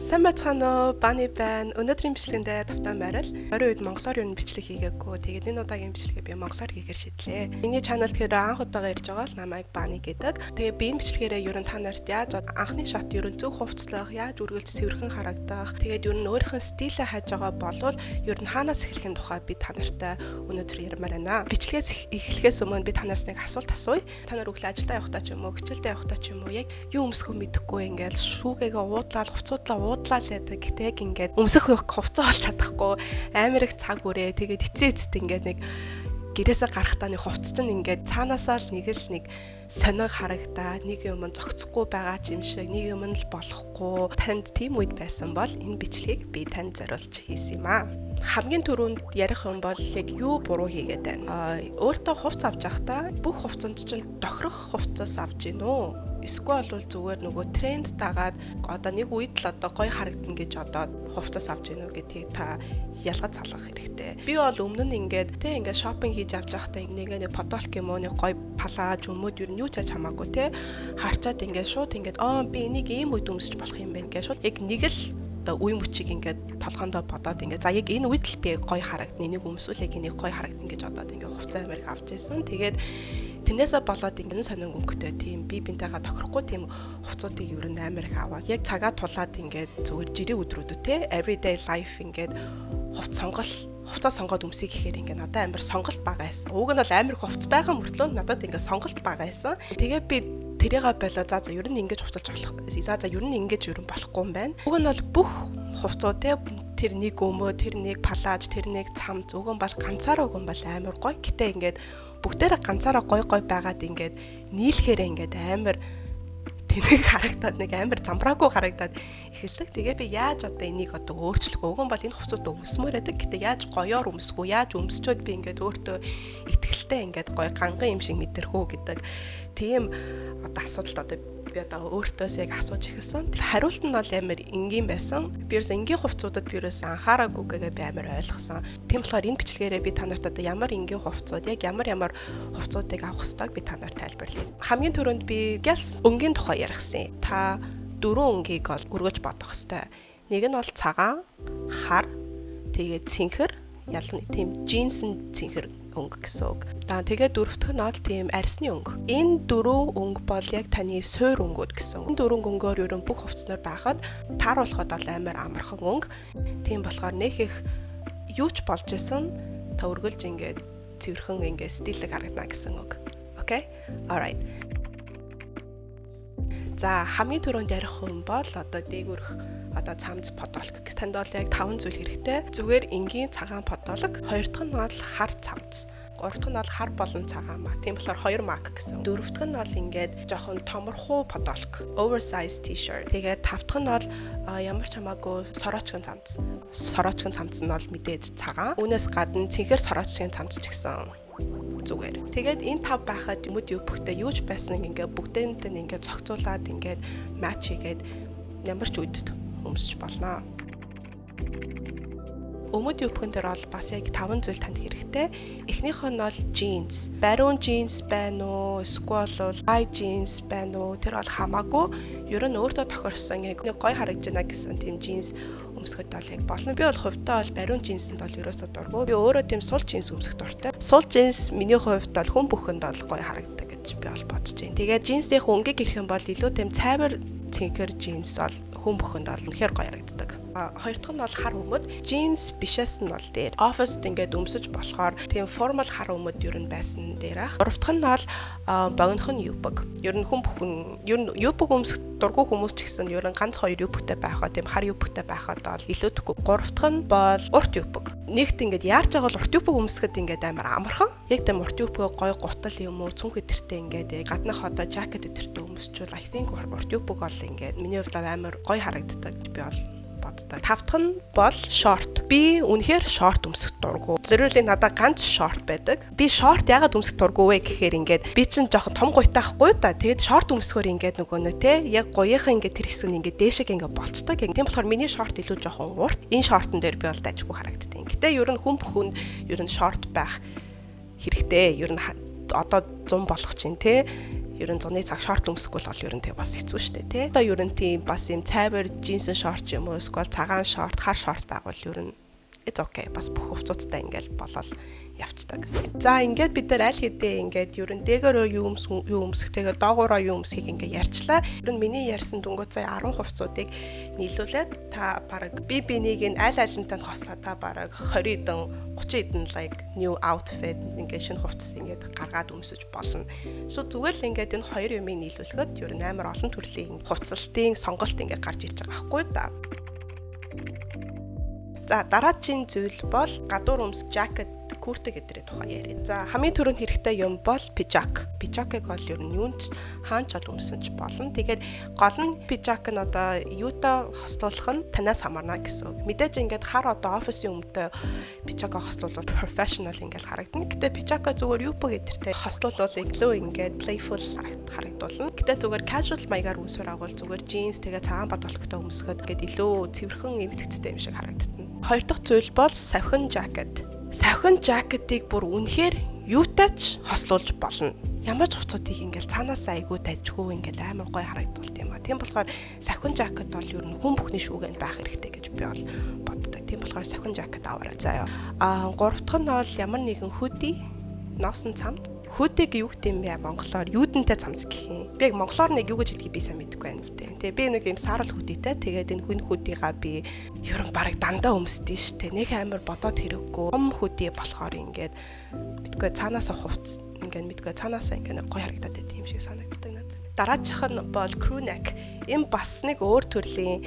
Сайн байцгаана уу? Бани байна. Өнөөдрийн бичлэгэндээ тавтан байрал. Орой үед монголоор юу бичлэг хийгээгүй. Тэгээд энэ удаагийн бичлэгээ би монголоор хийхээр шийдлээ. Миний чанал тэгэхээр анх удаага ирж байгаа л намайг Бани гэдэг. Тэгээд би энэ бичлэгээрээ ер нь та нарт яаж анхны шат ер нь зөв хувцлах, яаж үргэлж цэвэрхэн харагдах, тэгээд ер нь өөрийнхөө стилээ хайж байгаа болвол ер нь хаанаас эхлэхийн тухай би та нартай өнөөдөр ярмаар байна. Бичлэгээс эхлэхээс өмнө би та нараас нэг асуулт асууя. Та нар өглөө ажилдаа явахдаа ч юм уу, хичээлдээ явахдаа ч юм уу яг юу өмсөхөө мэдэхгүй ингээл шүүгээгээ уудлаад хувцуудлаа уудлаа л байдаг. Гэтэ яг ингээд өмсөх хувцас олж чадахгүй амар их цаг үрээ. Тэгээд эцээцт ингээд нэг гэрээсээ гарахтаа нэг хувцас чинь ингээд цаанаасаа л нэг сониг харагдаа, нэг юм зогцохгүй байгаа юм шиг, нэг юм л болохгүй. Танд тийм үед байсан бол энэ бичлэгийг би танд зориулж хийсэн юм аа. Хамгийн түрүүнд ярих юм бол яг юу буруу хийгээд байна. Өөртөө хувц авч явахдаа бүх хувцанд чинь тохирох хувцас авч гин үү? Эсвэл бол зүгээр нөгөө тренд дагаад одоо нэг үед л одоо гоё харагдана гэж одоо хувцас авч гинөө гэдгийг та ялгаж салгах хэрэгтэй. Би бол өмнө нь ингээд шопинг хийж авч байхдаа нэг подолк юм уу нэг гоё палаж өмөд юу юу ч яаж хамаагүй те харчаад ингээд шууд ингээд би энийг ийм үед өмсөж болох юм байна гэж шууд яг нэг л одоо үе мөчийг ингээд толгоондоо бодоод ингээд за яг энэ үед л би гоё харагдана энийг өмсвөл яг энийг гоё харагдана гэж бодоод ингээд хувцас амирх авч ирсэн. Тэгээд тэрнээсээ болоод ингээд сонин өнгөтэй тийм би бинтэйгээ тохирохгүй тийм хувцсуудыг ер нь амар их аваад яг цагаа тулаад ингээд зүгээр жирийн өдрүүдэд те everyday life ингээд хувцас сонгоод өмсөе гэхээр ингээд надад амар сонголт бага байсан. Уг нь бол амар их хувцас байгаа мөртлөө надад ингээд сонголт бага байсан. Тэгээ би тэрийгээ болоо за ер нь ингэж хувцалж болох. За ер нь ингэж ер нь болохгүй юм байна. Уг нь бол бүх хувцуу те тэр нэг өмөө, тэр нэг палаж, тэр нэг цамц уг нь бол ганцаараа уг нь бол амар гоё. Гэтэ ингээд бүгдээрээ ганцаараа гоё байгаад ингээд нийлэхээр ингээд амар тэнэг харагдаад нэг амар замбраагүй харагдаад эхэлдэг. Тэгээ би яаж одоо энийг одоо өөрчлөх вэ? Уг нь бол энэ хувцууд өмсмөр байдаг. Гэтэ яаж гоёор өмсгөө, яаж өмсчөөд би ингээд өөртөө итгэлтэй ингээд гоё ганган юм шиг мэдэрхүү гэдэг тийм одоо асуудалд одоо би одоо өөртөөс яг асууж эхэлсэн. Хариулт нь бол амар энгийн байсан. Би ерөөс энгийн хувцуудад би ерөөс анхаараагүй гэгээ би амар ойлгосон. Тийм болохоор энэ бичлэгээрээ би та нарт одоо ямар энгийн хувцууд, яг ямар хувцуудыг авах ёстойг би та нарт тайлбарлая. Хамгийн түрүүнд би гялс өнгийн тухай ярихсан. Та дөрвөн өнгийг бол өргөж бодох ёстой. Нэг нь бол цагаан, хар, тэгээд цэнхэр, ялна тийм джинсэн цэнхэр өнгө гэсэн үг. Тэгээд дөрөвтг нь бол тийм арсны өнгө. Энэ дөрөв өнгө бол яг таны суур өнгөд гэсэн. Энэ дөрвөн өнгөөр ерөн бүх хувцснаар байхад тааруулахад бол амар амархан өнгө. Тийм болохоор нөх их юу ч болж исэн та өргөлж ингээд цэвэрхэн ингээд стилэг харагдана гэсэн үг. Окей? Alright. За хамгийн түрүүнд ярих юм бол одоо дээгүүрх одоо цамц подолк. Танд бол яг 5 зүйл хэрэгтэй. Зүгээр энгийн цагаан подолк, хоёр дахь нь бол хар цамц. Гурав дахь нь бол хар болон цагаан мак. Тийм болохоор 2 мак гэсэн. Дөрөв дахь нь бол ингээд жоохон томорхуу подолк, oversize t-shirt. Тэгээд тав дахь нь бол ямар ч хамаагүй сороочгон цамц. Сороочгон цамц нь бол мэдээж цагаан. Үүнээс гадна цэнхэр сороочгон цамц ч гэсэн зүгээр. Тэгээд энэ тав байхад юмуд өөхтэй юуж байсан ингээд бүгдээндээ ингээд цогцуулаад ингээд матч хийгээд ямар ч үедд өмсч болно. Өмд өөхөн дээр бол бас яг 5 зүйл танд хэрэгтэй. Эхнийх нь бол джинс. Баруун джинс байна уу? Эсвэл бол high jeans байна уу? Тэр бол хамаагүй. Ер нь өөртөө тохирсон яг нэг гоё харагдаж байна гэсэн тийм джинс өмсгöd бол яг болно. Би бол хувьдаа бол баруун джинсэнд бол ерөөсөө дурггүй. Би өөрөө тийм сул джинс өмсөх дуртай. Сул джинс миний хувьд бол хүн бүхэнд бол гоё харагддаг гэж би бол бодож байна. Тэгээд джинсийн өнгийг ирэх юм бол илүү тийм цайвар цэнхэр джинс бол хүн бүхэнд бол үнэхээр гоё харагддаг. Хоёр дахь нь бол хар өмд. Джинс бишээс нь бол дээр. Оффист ингээд өмсөж болохоор тийм формал хар өмд ер нь байсан дээр ах. Гурав дахь нь бол богинох нь юбг. Ер нь хүн бүхэн ер нь юбг өмсөх дургүй хүмүүс ч гэсэн ер нь ганц хоёр юбгтэй байхад тийм хар юбгтэй байхад бол илүүдэхгүй. Гурав дахь нь бол урт юбг. Нэгт ингээд яарч байгаа бол урт юбг өмсөхөд ингээд амар амархан. Яг тийм урт юбг гоё гутал юм уу цүнх өдөртэй ингээд гаднах одоо жакет өдөртэй өмсчүүл I think урт юбг бол ингээд миний хувьд амар гоё харагддаг би бол боддог. Тав дахь нь бол шорт. Би үнэхээр шорт өмсөх дурггүй. Literally надад ганц шорт байдаг. Би шорт ягаад өмсөх дурггүй вэ гэхээр ингээд би чинь жоохон том гуйтаахгүй да. Тэгээд шорт өмсөхөөр ингээд нөгөө нэ те яг гуйынхаа ингээд тэр хэсэг нь ингээд дээшээ ингээд болцдог. Тийм болохоор миний шорт илүү жоохон урт. Энэ шортон дээр би бол дажгүй харагддаг. Гэтэ ер нь хүн бүхэнд ер нь шорт байх хэрэгтэй. Ер нь одоо 100 болох чинь те Ер нь зуны цаг шорт өмсөхгүй бол ер нь тэг бас хэцүү шүү дээ, тий. Одоо ер нь тийм бас юм цайвар джинсэн шорт юм уу, эсвэл цагаан шорт, хар шорт байгуул ер нь it's okay. Бас бүх хувцастай ингээл болол явцдаг. За ингээд бид нар аль хэдийн ингээд ер нь дээгээрөө юу өмсөх тэгээд доогоороо юу өмсөхийг ингээд ярьчлаа. Ер нь миний ярьсан дүнгууд сая 10 хувцсуудыг нийлүүлээд та бараг би бинийг нь аль алинтай нь хослоо та бараг 20 эдэн 30 эдэн like new outfit ингээд шинэ хувцас ингээд гаргаад өмсөж болно. Зүгээр л ингээд энэ хоёр юмыг нийлүүлэхэд ер нь амар олон төрлийн хувцалтын сонголт ингээд гарч ирж байгаа байхгүй да. За дараагийн зүйл бол гадуур өмс жакет, куртэ гэдрээ тухай яриа. За хамгийн түрүүнд хэрэгтэй юм бол пижак. Пижакыг бол ер нь юунд хаанч ол өмсөнч болно. Тэгээд гол нь пижак нь одоо юутай хослуулах нь танаас хамаарна гэсэн үг. Мэдээж ингээд хар одоо офисын өмдөө пижак хослуулвал professional ингээд харагдана. Гэтэ пижак зүгээр юу пэ гэдэртэй хослуулвал илүү ингээд playful харагдуулна. Гэтэ зүгээр casual маягаар өмсөр агуул зүгээр jeans тэгээ цагаан бодолхтой өмсөхөд ингээд илүү цэвэрхэн эмтгэцтэй юм шиг харагдана. Хоёр дахь зүйл бол савхин жакет. Савхин жакетыг бүр үнэхээр юутайч хослуулж болно. Ямар ч хувцсуудыг ингээл цаанаас айгүй дажгүй ингээл амар гоё харагдуулт юм а. Тийм болохоор савхин жакет бол ер нь хүн бүхний шүүгэнд байх хэрэгтэй гэж би бол боддог. Тийм болохоор савхин жакет аваарай заяа. Гурав дахь нь бол ямар нэгэн hoodie, носон цамц. Hoodie-г юу гэдэм бэ монголоор юудэнтэй цамц гэх юм. Би яг монголоор нэг юу гэж хэлхийг би сайн мэдэхгүй байна үү. Тэгээ би нэг юм сарал hoodie-тэй тэгээд энэ хүн hoodie-га би ер нь бараг дандаа өмсдөө штэ. Нэг амар бодоод хэрэггүй. Hoodie болохоор ингээд мэдгүй цаанаасаа хувц ингээд мэдгүй цаанаасаа ингээд гоё харагдаад байт юм шиг санагддаг надад. Дараачих нь бол crew neck. Энэ бас нэг өөр төрлийн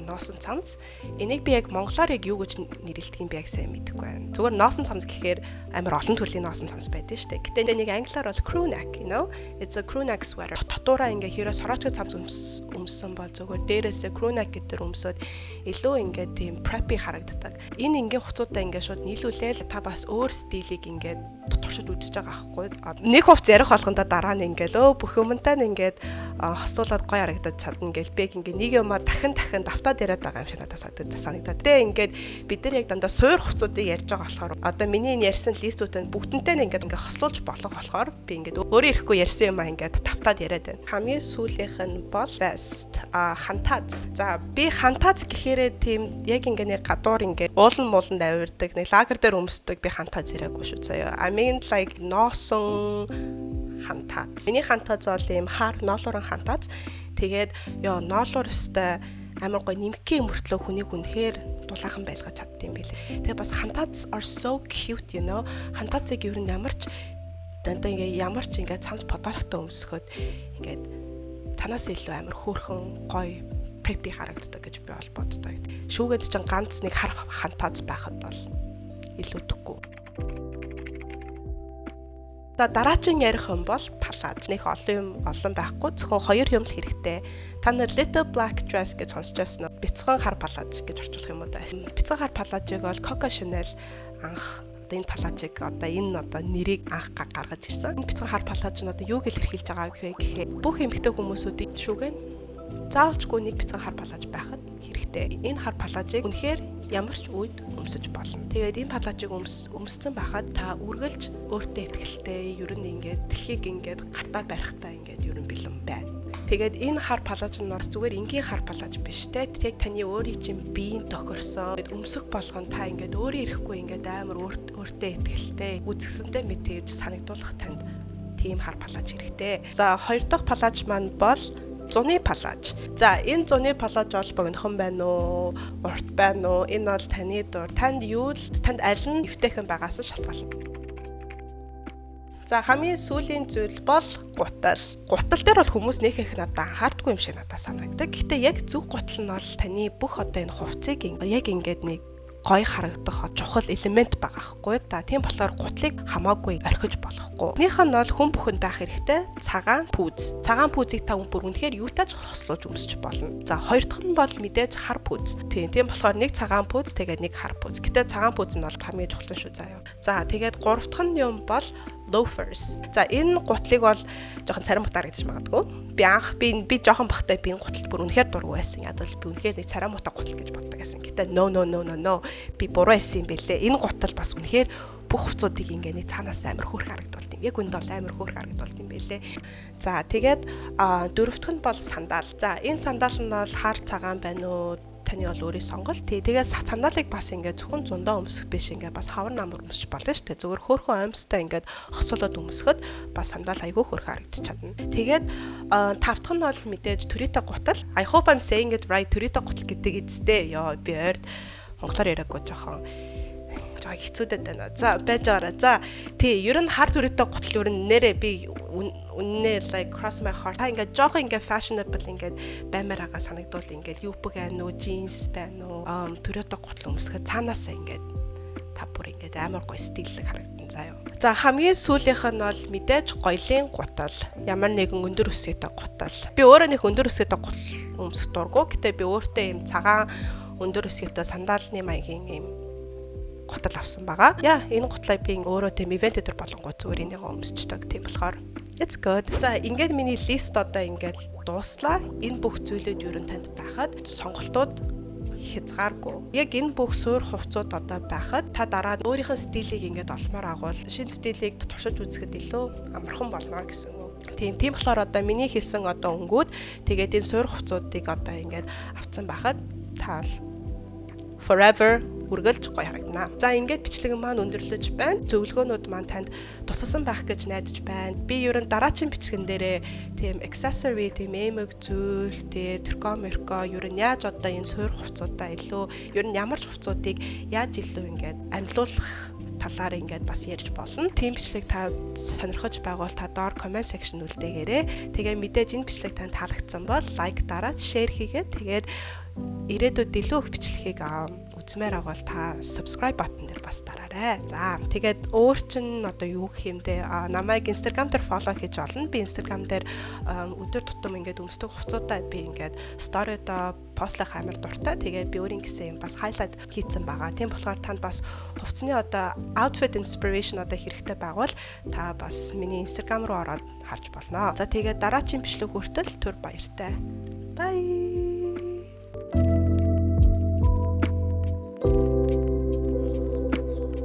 носон цамц. Энийг би яг монголоор яг юу гэж нэрлэдэг юм бэ яг сайн мэдэхгүй байна. Зүгээр носон цамц гэхээр амар олон төрлийн носон цамц байдаг шүү дээ. Гэтэ нэг англиар бол crew neck, you know? It's a crew neck sweater. Дотоороо ингээ хэрэг сороочтой цамц өмссөн бол зүгээр дээрээсээ crew neck гэдэг өмсөд илүү ингээ тийм preppy харагддаг. Энэ ингээ хуцуудаа ингээ шууд нийлүүлээл та бас өөр стилийг ингээ туршиж үзэж байгаа аахгүй. Нэг хувц ярих болгонда дараа нь ингээл бүх юмтай нь ингээд хослуулаад гоё харагдаад чадна гэл бэг ингээ нэг юмаа дахин давтаад яриад байгаа юм шиг надад санагдаад. Тэгээ ингээд бид нар яг дандаа суур хувцуудыг ярьж байгаа болохоор одоо миний энэ ярьсан листүүдэн бүгдэнтэй нь ингээд хослуулж болохоор би ингээд өөрөө ирэхгүй ярьсан юмаа ингээд давтаад яриад байна. Хамгийн сүүлийнх нь бол vest, хантаз. За би хантаз гэхээрээ тийм яг ингээ нэг гадуур ингээ уулан мууланд авирдаг нэг лагер дээр өмсдөг би хантаз ирээгүй шүү заяа. I mean like носон хантаз. Миний хантаз бол ийм хар ноолуурын хантаз. Тэгээд ноолуур өстэй амар гоё нимхээ мөртлөө хүнийг үнэхээр дулаахан байлгаж чаддсан байлээ. Тэгээ бас хантаз are so cute, you know. Хантазыг ер нь ямар ч ингээ цамц подорхтой өмсөхөд ингээд танаас илүү амар хөөрхөн гоё preppy харагддаг гэж би бол боддог. Шүүгээд ч ганц нэг хар хантаз байхад бол илүүдэхгүй. За дараагийн ярих юм бол палаж. Нэг олон байхгүй. Зөвхөн хоёр юм л хэрэгтэй. Та нар Little Black Dress гэж сонсч байсан нь бяцхан хар палаж гэж орчуулах юм уу да. Бяцхан хар палажийг бол Coco Chanel анх энэ палажийг энэ нэрийг анх гаргаж ирсэн. Энэ бяцхан хар палаж нь юу гэж илэрхийлж байгааг гэхээр бүх эмэгтэй хүмүүсүүдийн шүүгэн заавалчгүй нэг бяцхан хар палаж байхад хэрэгтэй. Энэ хар палажийг үнэхээр ямар ч үед өмсөж болно. Тэгээд энэ палажийг өмссөн байхад та үргэлж өөртөө ихтэй ер нь ингээд дэлхийг ингээд гартаа барихтаа ингээд ер нь бэлэн байна. Тэгээд энэ хар палаж нь бас зүгээр энгийн хар палаж биш те. Тэг таны өөрийн чинь биеийн тохирсон өмсөх болгон та ингээд өөрөө ирэхгүй ингээд амар өөртөө ихтэй үзэсгэлэнтэй мэт тэгж санагдуулах танд тийм хар палаж хэрэгтэй. За хоёр дахь палаж маань бол зуны палаж. За энэ зуны палаж бол богинохон байна уу, урт байна уу? Энэ бол таны дуур. Танд аль нь эвтэйхэн байгаас шалтгаална. За хамгийн сүүлийн зүйл бол гутал. Гутал дээр бол хүмүүс нэг их надад анхаардгүй юм шиг надад санагддаг. Гэхдээ яг зөв гутал нь бол таны бүх энэ хувцсыг яг ингээд нэг гоё харагдах чухал элемент байгаа хгүй да. Тийм болохоор гутлыг хамаагүй орхиж болохгүй. Эхнийх нь бол хүн бүхэнд байх хэрэгтэй цагаан пүүз. Цагаан пүүзийг та бүр үнэхээр юутаж хослуулж өмсөж болно. За хоёр дахь нь бол мэдээж хар пүүз. Тийм болохоор нэг цагаан пүүз тэгээд нэг хар пүүз. Гэтэ цагаан пүүз нь бол хамгийн чухал шүү заяа. За тэгээд гурав дахь нь юм бол loafers. За энэ гутлыг бол жоохон царим мутаар гэж магадгүй. Би жоохон бахтай би энэ гутлд бүр үнэхээр дургүй байсан. Яг л би үнэхээр нэг царим мутаа гутал гэж боддог байсан. Гэтэ no. Би буруу байсан юм бэлээ. Энэ гутал бас үнэхээр бүх хувцсуудыг ингээ нэг цаанаас амар хөөрх харагдуулт юм. Яг үнд бол амар хөөрх харагдуулт юм бэлээ. За тэгээд дөрөвтг нь бол сандал. За энэ сандал нь бол хар цагаан байна уу? Таны бол өөрийн сонголт. Тэгээд сандалыг бас ингээд зөвхөн зундаа өмсөх биш, ингээд бас хавар намар өмсч болно шүү дээ. Зөвхөн хөөрхөн амьстай ингээд хосолоод өмсөхөд бас сандал айгүй хөөрхөн харагдаж чадна. Тэгээд тавтах нь бол мэдээж төрөйтэй гутал. I hope I'm saying it right. Төрөйтэй гутал гэдэг эцтэй. Ёо би ойрд монголоор яриаггүй жоохон хэцүүдэд байна. За байж байгаа. За тий, ер нь хар төрөйтэй гутал ер нь нэрээ би үннээ like cross my heart. Та ингээд жоохон ингээд fashionable ингээд баймаар байгаа санагдвал ингээд юпг байна уу, jeans байна уу, төрөйтэй гутал өмсгөө цаанаасаа ингээд та бүр ингээд амар гоё стиллэг харагдана заа юу. За хамгийн сүүлийнх нь бол мэдээж гоёлын гутал. Ямар нэгэн өндөр өсгийтэй гутал. Би өөрөө нэг өндөр өсгийтэй гутал өмсөх дурггүй. Гэтэ би өөртөө юм цагаан өндөр өсгийтэй сандалны маягийн юм гутал авсан байгаа. Энэ гутлаа би өөрөө тийм ивент дээр болонгоо зүгээр энийг өмсчдэг. Тийм болохоор it's good. За ингээд миний лист одоо ингээд дууслаа. Энэ бүх зүйлүүд ер нь танд байхад сонголтууд хязгааргүй. Яг энэ бүх суур хувцсууд одоо байхад та дараа өөрийнх нь стилийг ингээд олмоор агуул шинэ стилийг туршиж үзэхэд илүү амархан болно гэсэн үг. Тийм болохоор одоо миний хэлсэн одоо өнгүүд тэгээд энэ суур хувцсуудыг одоо ингээд авцсан байхад та forever үргэлж гоё харагдана. За ингээд бичлэг маань өндөрлөж байна. Зөвлөгөөнүүд маань танд тусалсан байх гэж найдаж байна. Би ер нь дараагийн бичлэгэн дээрээ тийм accessory, тийм эмэг зүйл, тэрко ер нь яаж одоо энэ суур хувцсуудаа илүү ер нь ямар ч хувцсуудыг яаж илүү ингээд амьлуулах талаар ингээд бас ярьж болно. Тийм бичлэг та сонирхож байгавал та доор comment section үлдээгээрэй. Тэгээ мэдээж энэ бичлэг танд таалагдсан бол лайк дараад share хийгээд тэгээд ирээдүйд илүү их бичлэгийг үзмээр байгаа бол та subscribe button дээр бас дараарай. За тэгээд өөр чин одоо юу гэх юм те намайг Instagram дээр follow хийж олно. Би Instagram дээр өдөр тутам ингээд өмсдөг хувцуудаа би ингээд story-доо постлох амар дуртай. Тэгээд би өөрийн гэсэн юм бас highlight хийцэн байгаа. Тийм болохоор танд бас хувцсны одоо outfit inspiration одоо хэрэгтэй байгавал та бас миний Instagram руу ороод харж болно. За тэгээд дараагийн бичлэг хүртэл түр баяртай. Bye.